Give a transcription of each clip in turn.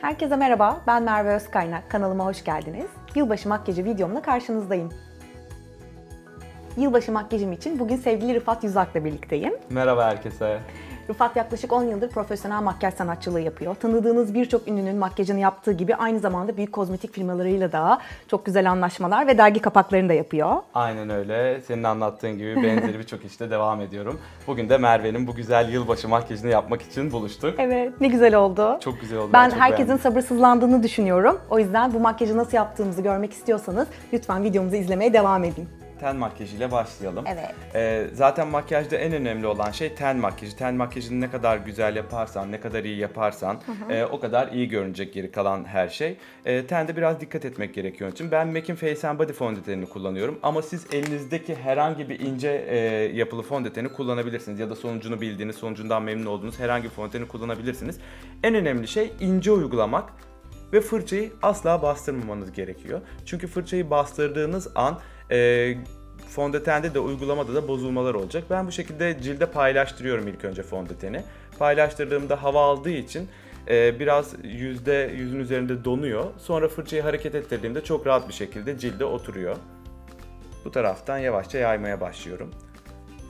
Herkese merhaba, ben Merve Özkaynak. Kanalıma hoş geldiniz. Yılbaşı makyajı videomla karşınızdayım. Yılbaşı makyajım için bugün sevgili Rıfat Yüzak'la birlikteyim. Merhaba herkese. Rıfat yaklaşık 10 yıldır profesyonel makyaj sanatçılığı yapıyor. Tanıdığınız birçok ünlünün makyajını yaptığı gibi aynı zamanda büyük kozmetik firmalarıyla da çok güzel anlaşmalar ve dergi kapaklarını da yapıyor. Aynen öyle. Senin anlattığın gibi benzeri birçok işte devam ediyorum. Bugün de Merve'nin bu güzel yılbaşı makyajını yapmak için buluştuk. Evet, ne güzel oldu. Çok güzel oldu. Ben çok herkesin beğendim. sabırsızlandığını düşünüyorum. O yüzden bu makyajı nasıl yaptığımızı görmek istiyorsanız lütfen videomuzu izlemeye devam edin. Ten makyajıyla başlayalım. Evet. Zaten makyajda en önemli olan şey ten makyajı. Ten makyajını ne kadar güzel yaparsan, ne kadar iyi yaparsan o kadar iyi görünecek geri kalan her şey. Tende biraz dikkat etmek gerekiyor onun için. Ben MAC'in Face and Body fondötenini kullanıyorum. Ama siz elinizdeki herhangi bir ince yapılı fondöteni kullanabilirsiniz. Ya da sonucunu bildiğiniz, sonucundan memnun olduğunuz herhangi bir fondöteni kullanabilirsiniz. En önemli şey ince uygulamak ve fırçayı asla bastırmamanız gerekiyor. Çünkü fırçayı bastırdığınız an fondötende de uygulamada da bozulmalar olacak. Ben bu şekilde cilde paylaştırıyorum ilk önce fondöteni. Paylaştırdığımda hava aldığı için biraz yüzün üzerinde donuyor. Sonra fırçayı hareket ettirdiğimde çok rahat bir şekilde cilde oturuyor. Bu taraftan yavaşça yaymaya başlıyorum.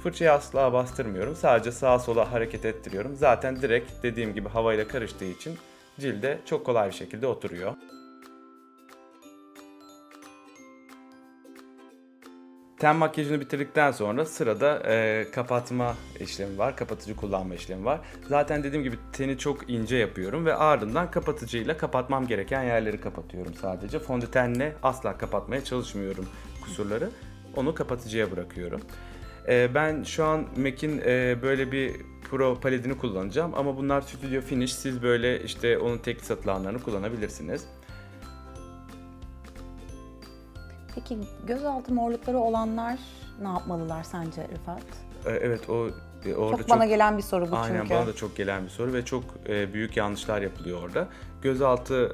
Fırçayı asla bastırmıyorum. Sadece sağa sola hareket ettiriyorum. Zaten direkt dediğim gibi havayla karıştığı için cilde çok kolay bir şekilde oturuyor. Ten makyajını bitirdikten sonra sırada kapatma işlemi var, kapatıcı kullanma işlemi var. Zaten dediğim gibi teni çok ince yapıyorum ve ardından kapatıcıyla kapatmam gereken yerleri kapatıyorum sadece. Fondötenle asla kapatmaya çalışmıyorum kusurları, onu kapatıcıya bırakıyorum. Ben şu an MAC'in böyle bir Pro paletini kullanacağım ama bunlar Studio Finish, siz böyle işte onun tek satılanlarını kullanabilirsiniz. Peki gözaltı morlukları olanlar ne yapmalılar sence Rıfat? Evet, orada çok bana gelen bir soru bu çünkü. Aynen, bana da çok gelen bir soru ve çok büyük yanlışlar yapılıyor orada. Gözaltı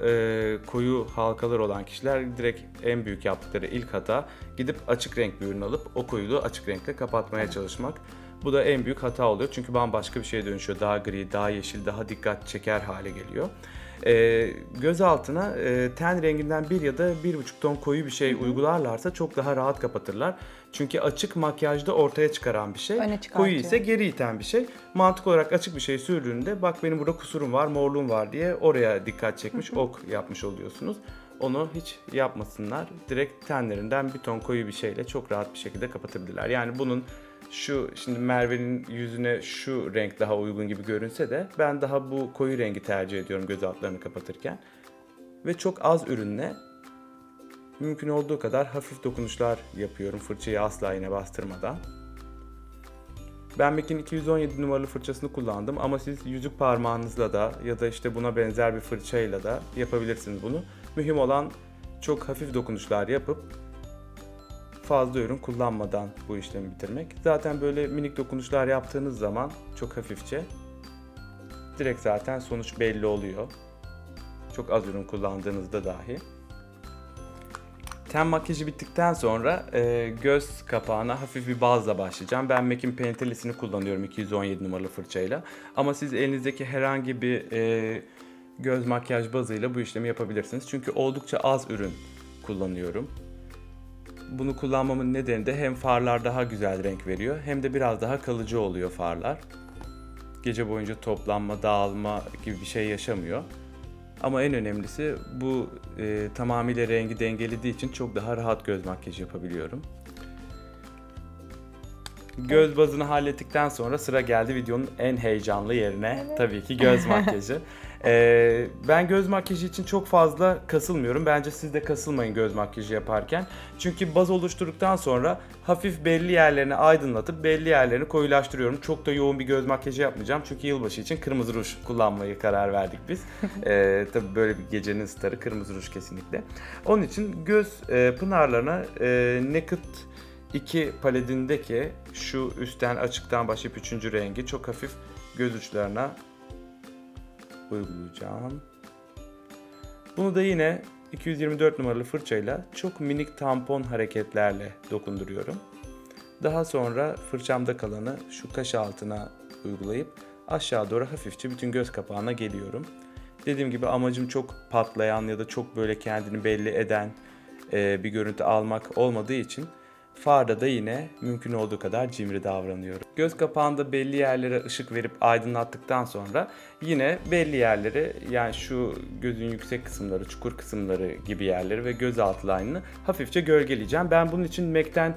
koyu halkalar olan kişiler direkt en büyük yaptıkları ilk hata gidip açık renk bir ürün alıp o koyuluğu açık renkle kapatmaya çalışmak. Bu da en büyük hata oluyor çünkü bambaşka bir şeye dönüşüyor. Daha gri, daha yeşil, daha dikkat çeker hale geliyor. Göz altına ten renginden 1 ya da 1,5 ton koyu bir şey uygularlarsa çok daha rahat kapatırlar. Çünkü açık makyajda ortaya çıkaran bir şey, koyu ise geri iten bir şey. Mantık olarak açık bir şey sürdüğünde bak benim burada kusurum var, morluğum var diye oraya dikkat çekmiş, ok yapmış oluyorsunuz. Onu hiç yapmasınlar. Direkt tenlerinden 1 ton koyu bir şeyle çok rahat bir şekilde kapatabilirler. Yani bunun şimdi Merve'nin yüzüne şu renk daha uygun gibi görünse de ben daha bu koyu rengi tercih ediyorum göz altlarını kapatırken. Ve çok az ürünle mümkün olduğu kadar hafif dokunuşlar yapıyorum fırçayı asla yine bastırmadan. Ben MAC'in 217 numaralı fırçasını kullandım ama siz yüzük parmağınızla da ya da işte buna benzer bir fırçayla da yapabilirsiniz bunu. Mühim olan çok hafif dokunuşlar yapıp fazla ürün kullanmadan bu işlemi bitirmek. Zaten böyle minik dokunuşlar yaptığınız zaman çok hafifçe direkt zaten sonuç belli oluyor. Çok az ürün kullandığınızda dahi. Ten makyajı bittikten sonra göz kapağına hafif bir bazla başlayacağım. Ben MAC'in Pentellis'ini kullanıyorum 217 numaralı fırçayla. Ama siz elinizdeki herhangi bir göz makyaj bazıyla bu işlemi yapabilirsiniz. Çünkü oldukça az ürün kullanıyorum. Bunu kullanmamın nedeni de hem farlar daha güzel renk veriyor hem de biraz daha kalıcı oluyor farlar. Gece boyunca toplanma, dağılma gibi bir şey yaşamıyor. Ama en önemlisi bu tamamıyla rengi dengelediği için çok daha rahat göz makyajı yapabiliyorum. Göz bazını hallettikten sonra sıra geldi videonun en heyecanlı yerine. Evet. Tabii ki göz makyajı. Ben göz makyajı için çok fazla kasılmıyorum. Bence siz de kasılmayın göz makyajı yaparken. Çünkü baz oluşturduktan sonra hafif belli yerlerini aydınlatıp belli yerlerini koyulaştırıyorum. Çok da yoğun bir göz makyajı yapmayacağım. Çünkü yılbaşı için kırmızı ruj kullanmayı karar verdik biz. Tabii böyle bir gecenin starı kırmızı ruj kesinlikle. Onun için göz pınarlarına Naked 2 paletindeki şu üstten açıktan başlayıp 3. rengi çok hafif göz uçlarına uygulayacağım. Bunu da yine 224 numaralı fırçayla çok minik tampon hareketlerle dokunduruyorum. Daha sonra fırçamda kalanı şu kaş altına uygulayıp aşağı doğru hafifçe bütün göz kapağına geliyorum. Dediğim gibi amacım çok patlayan ya da çok böyle kendini belli eden bir görüntü almak olmadığı için farda da yine mümkün olduğu kadar cimri davranıyorum. Göz kapağında belli yerlere ışık verip aydınlattıktan sonra yine belli yerleri, yani şu gözün yüksek kısımları, çukur kısımları gibi yerleri ve göz altı line'ını hafifçe gölgeleyeceğim. Ben bunun için MAC'ten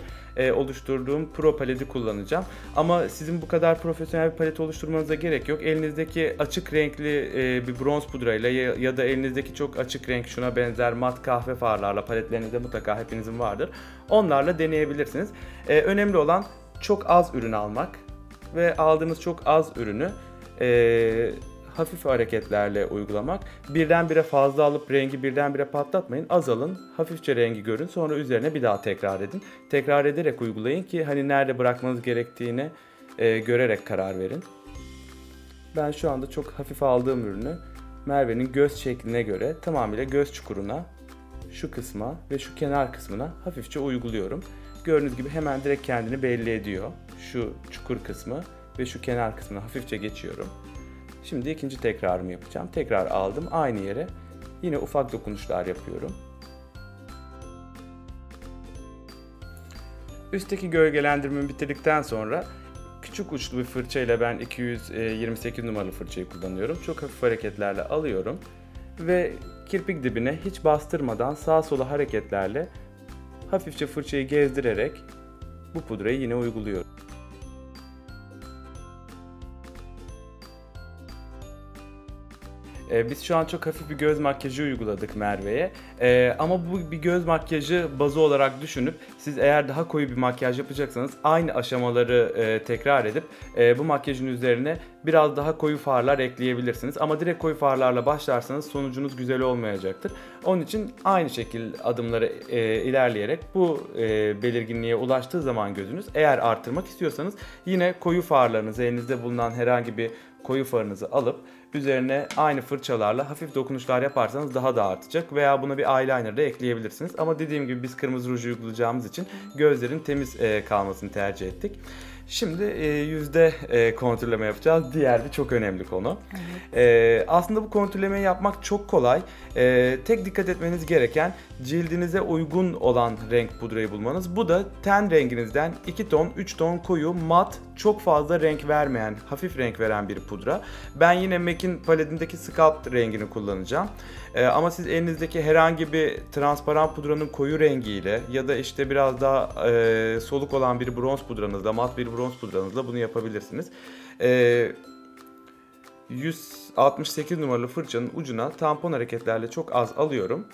oluşturduğum Pro paleti kullanacağım. Ama sizin bu kadar profesyonel bir palet oluşturmanıza gerek yok. Elinizdeki açık renkli bir bronz pudrayla ya da elinizdeki çok açık renk şuna benzer mat kahve farlarla, paletlerinizde mutlaka hepinizin vardır, onlarla deneyebilirsiniz. Önemli olan çok az ürün almak ve aldığınız çok az ürünü hafif hareketlerle uygulamak. Birdenbire fazla alıp rengi birdenbire patlatmayın. Az alın, hafifçe rengi görün, sonra üzerine bir daha tekrar edin. Tekrar ederek uygulayın ki hani nerede bırakmanız gerektiğini görerek karar verin. Ben şu anda çok hafif aldığım ürünü Merve'nin göz şekline göre tamamıyla göz çukuruna, şu kısma ve şu kenar kısmına hafifçe uyguluyorum. Gördüğünüz gibi hemen direkt kendini belli ediyor. Şu çukur kısmı ve şu kenar kısmına hafifçe geçiyorum. Şimdi ikinci tekrarımı yapacağım. Tekrar aldım aynı yere. Yine ufak dokunuşlar yapıyorum. Üstteki gölgelendirmemi bitirdikten sonra küçük uçlu bir fırçayla, ben 228 numaralı fırçayı kullanıyorum. Çok hafif hareketlerle alıyorum ve kirpik dibine hiç bastırmadan sağa sola hareketlerle hafifçe fırçayı gezdirerek bu pudrayı yine uyguluyorum. Biz şu an çok hafif bir göz makyajı uyguladık Merve'ye. Ama bu bir göz makyajı bazı olarak düşünüp siz eğer daha koyu bir makyaj yapacaksanız aynı aşamaları tekrar edip bu makyajın üzerine biraz daha koyu farlar ekleyebilirsiniz. Ama direkt koyu farlarla başlarsanız sonucunuz güzel olmayacaktır. Onun için aynı şekilde adımları ilerleyerek bu belirginliğe ulaştığı zaman gözünüz, eğer arttırmak istiyorsanız yine koyu farlarınızı, elinizde bulunan herhangi bir koyu farınızı alıp üzerine aynı fırçalarla hafif dokunuşlar yaparsanız daha da artacak, veya buna bir eyeliner da ekleyebilirsiniz. Ama dediğim gibi biz kırmızı ruj uygulayacağımız için gözlerin temiz kalmasını tercih ettik. Şimdi yüzde kontürleme yapacağız. Diğer bir çok önemli konu. Evet. Aslında bu kontürlemeyi yapmak çok kolay. Tek dikkat etmeniz gereken cildinize uygun olan renk pudrayı bulmanız. Bu da ten renginizden 2 ton, 3 ton koyu, mat, çok fazla renk vermeyen, hafif renk veren bir pudra. Ben yine MAC'in paletindeki Sculpt rengini kullanacağım. Ama siz elinizdeki herhangi bir transparan pudranın koyu rengiyle ya da işte biraz daha soluk olan bir bronz pudranızla, mat bir bronz pudranızla bunu yapabilirsiniz. 168 numaralı fırçanın ucuna tampon hareketlerle çok az alıyorum.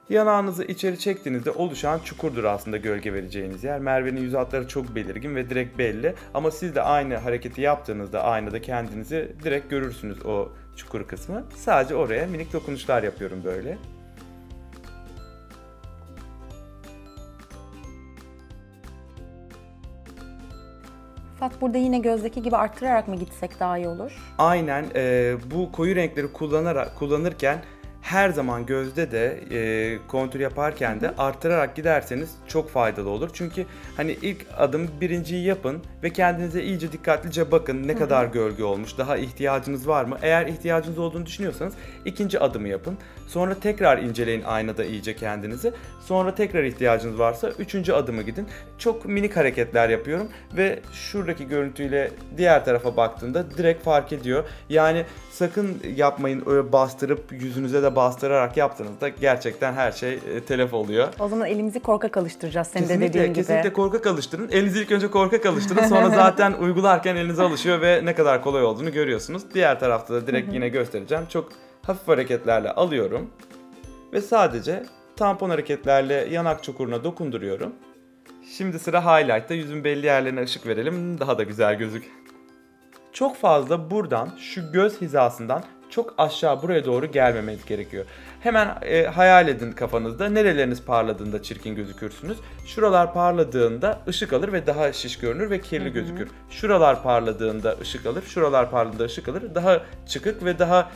Yanağınızı içeri çektiğinizde oluşan çukurdur aslında gölge vereceğiniz yer. Merve'nin yüz hatları çok belirgin ve direkt belli. Ama siz de aynı hareketi yaptığınızda aynada kendinizi direkt görürsünüz, o çukur kısmı. Sadece oraya minik dokunuşlar yapıyorum böyle. Fakat burada yine gözdeki gibi arttırarak mı gitsek daha iyi olur? Aynen, bu koyu renkleri kullanırken her zaman gözde de kontür yaparken de arttırarak giderseniz çok faydalı olur. Çünkü hani ilk adım, birinciyi yapın ve kendinize iyice dikkatlice bakın ne kadar gölge olmuş, daha ihtiyacınız var mı? Eğer ihtiyacınız olduğunu düşünüyorsanız ikinci adımı yapın. Sonra tekrar inceleyin aynada iyice kendinizi. Sonra tekrar ihtiyacınız varsa üçüncü adımı gidin. Çok minik hareketler yapıyorum ve şuradaki görüntüyle diğer tarafa baktığında direkt fark ediyor. Yani sakın yapmayın öyle bastırıp yüzünüze de bastırarak yaptığınızda gerçekten her şey telef oluyor. O zaman elimizi korkak alıştıracağız senin de dediğin gibi. Kesinlikle korkak alıştırın. Elinizi ilk önce korkak alıştırın. Sonra zaten uygularken elinize alışıyor ve ne kadar kolay olduğunu görüyorsunuz. Diğer tarafta da direkt yine göstereceğim. Çok hafif hareketlerle alıyorum ve sadece tampon hareketlerle yanak çukuruna dokunduruyorum. Şimdi sıra highlight'ta. Yüzün belli yerlerine ışık verelim. Daha da güzel gözük. Çok fazla buradan, şu göz hizasından çok aşağı buraya doğru gelmemeniz gerekiyor. Hemen hayal edin kafanızda, nereleriniz parladığında çirkin gözükürsünüz. Şuralar parladığında ışık alır ve daha şiş görünür ve kirli gözükür. Şuralar parladığında ışık alır, şuralar parladığında ışık alır. Daha çıkık ve daha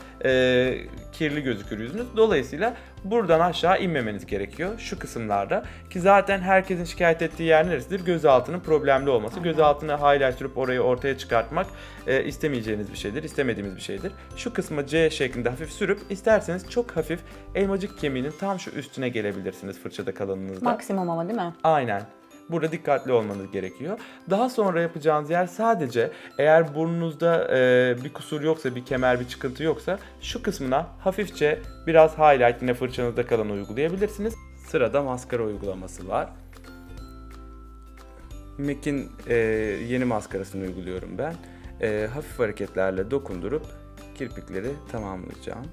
kirli gözükür yüzünüz. Dolayısıyla buradan aşağı inmemeniz gerekiyor şu kısımlarda. Ki zaten herkesin şikayet ettiği yer neresidir? Gözaltının problemli olması. Gözaltına highlight sürüp orayı ortaya çıkartmak istemeyeceğiniz bir şeydir, istemediğimiz bir şeydir. Şu kısma C şeklinde hafif sürüp isterseniz çok hafif elmacık kemiğinin tam şu üstüne gelebilirsiniz fırçada kalınlığınızda. Maksimum ama değil mi? Aynen. Burada dikkatli olmanız gerekiyor. Daha sonra yapacağınız yer sadece eğer burnunuzda bir kusur yoksa, bir kemer, bir çıkıntı yoksa şu kısmına hafifçe biraz highlight yine fırçanızda kalan uygulayabilirsiniz. Sırada maskara uygulaması var. MAC'in yeni maskarasını uyguluyorum ben. Hafif hareketlerle dokundurup kirpikleri tamamlayacağım.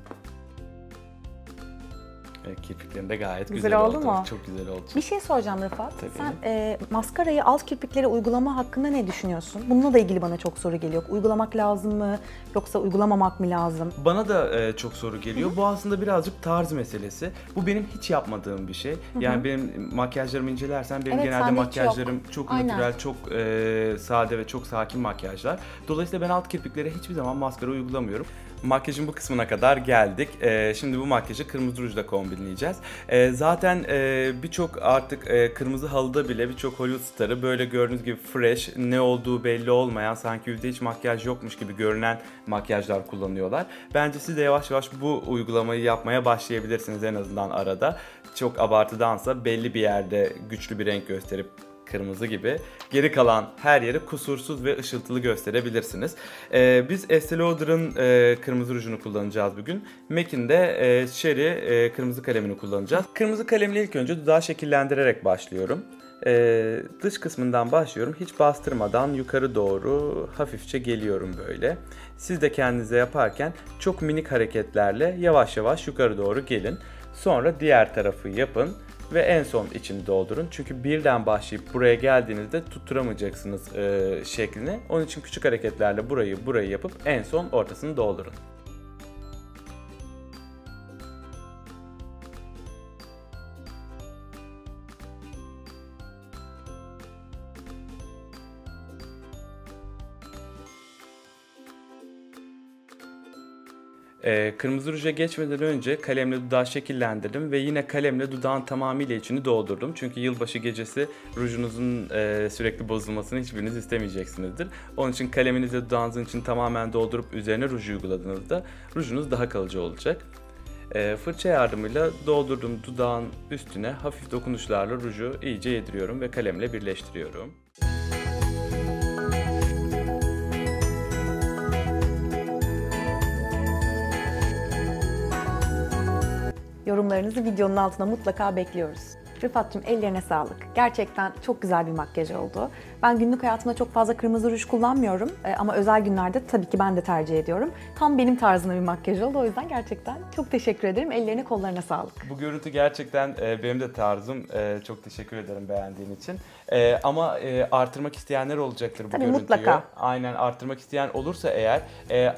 Kirpiklerin de gayet güzel oldu mu? Çok güzel oldu. Bir şey soracağım Rıfat. Tabii. Sen maskarayı alt kirpiklere uygulama hakkında ne düşünüyorsun? Bununla da ilgili bana çok soru geliyor. Uygulamak lazım mı yoksa uygulamamak mı lazım? Bana da çok soru geliyor. Bu aslında birazcık tarz meselesi. Bu benim hiç yapmadığım bir şey. Yani benim makyajlarımı incelersen benim genelde makyajlarım çok natürel, çok sade ve çok sakin makyajlar. Dolayısıyla ben alt kirpiklere hiçbir zaman maskara uygulamıyorum. Makyajın bu kısmına kadar geldik. Şimdi bu makyajı kırmızı rujla kombinleyeceğiz. Zaten birçok artık kırmızı halıda bile birçok Hollywood starı böyle gördüğünüz gibi fresh, ne olduğu belli olmayan, sanki yüzde hiç makyaj yokmuş gibi görünen makyajlar kullanıyorlar. Bence siz de yavaş yavaş bu uygulamayı yapmaya başlayabilirsiniz en azından arada. Çok abartıdansa belli bir yerde güçlü bir renk gösterip kırmızı gibi geri kalan her yeri kusursuz ve ışıltılı gösterebilirsiniz. Biz Estée Lauder'ın kırmızı rujunu kullanacağız bugün. MAC'in de Cherry kırmızı kalemini kullanacağız. Kırmızı kalemle ilk önce dudağı şekillendirerek başlıyorum. Dış kısmından başlıyorum. Hiç bastırmadan yukarı doğru hafifçe geliyorum böyle. Siz de kendinize yaparken çok minik hareketlerle yavaş yavaş yukarı doğru gelin. Sonra diğer tarafı yapın. Ve en son içini doldurun. Çünkü birden başlayıp buraya geldiğinizde tutturamayacaksınız şeklini. Onun için küçük hareketlerle burayı yapıp en son ortasını doldurun. Kırmızı ruja geçmeden önce kalemle dudağı şekillendirdim ve yine kalemle dudağın tamamıyla içini doldurdum. Çünkü yılbaşı gecesi rujunuzun sürekli bozulmasını hiçbiriniz istemeyeceksinizdir. Onun için kaleminizle dudağınızın içini tamamen doldurup üzerine ruj uyguladığınızda rujunuz daha kalıcı olacak. Fırça yardımıyla doldurduğum dudağın üstüne hafif dokunuşlarla ruju iyice yediriyorum ve kalemle birleştiriyorum. Yorumlarınızı videonun altına mutlaka bekliyoruz. Rıfat'cığım ellerine sağlık. Gerçekten çok güzel bir makyaj oldu. Ben günlük hayatımda çok fazla kırmızı ruj kullanmıyorum ama özel günlerde tabii ki ben de tercih ediyorum. Tam benim tarzımda bir makyaj oldu. O yüzden gerçekten çok teşekkür ederim. Ellerine kollarına sağlık. Bu görüntü gerçekten benim de tarzım. Çok teşekkür ederim beğendiğin için. Ama artırmak isteyenler olacaktır bu tabii, görüntüyü. mutlaka. Aynen, artırmak isteyen olursa eğer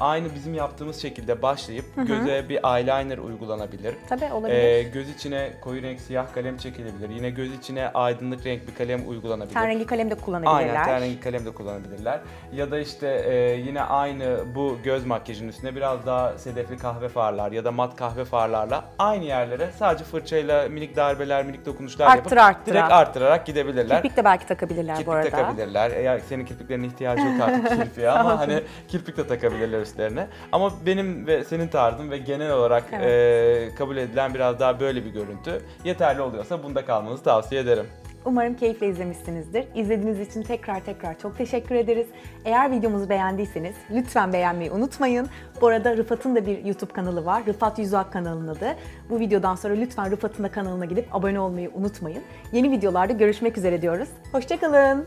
aynı bizim yaptığımız şekilde başlayıp göze bir eyeliner uygulanabilir. Tabii, olabilir. Göz içine koyu renk siyah kalem çekilebilir. Yine göz içine aydınlık renk bir kalem uygulanabilir. Ten rengi kalem de kullanabilirler. Aynen, ten rengi kalem de kullanabilirler. Ya da işte yine aynı bu göz makyajının üstüne biraz daha sedefli kahve farlar ya da mat kahve farlarla aynı yerlere sadece fırçayla minik darbeler, minik dokunuşlar yapıp direkt arttırarak gidebilirler. Kirpik de belki takabilirler bu arada. Kirpik takabilirler. Eğer senin kirpiklerine ihtiyacı yok artık kirpiğe ama hani kirpik de takabilirler üstlerine. Ama benim ve senin tarzın ve genel olarak kabul edilen biraz daha böyle bir görüntü yeterli oluyorsa bunda kalmanızı tavsiye ederim. Umarım keyifle izlemişsinizdir. İzlediğiniz için tekrar çok teşekkür ederiz. Eğer videomuzu beğendiyseniz lütfen beğenmeyi unutmayın. Bu arada Rıfat'ın da bir YouTube kanalı var. Rıfat Yüzüak kanalının adı. Bu videodan sonra lütfen Rıfat'ın da kanalına gidip abone olmayı unutmayın. Yeni videolarda görüşmek üzere diyoruz. Hoşça kalın.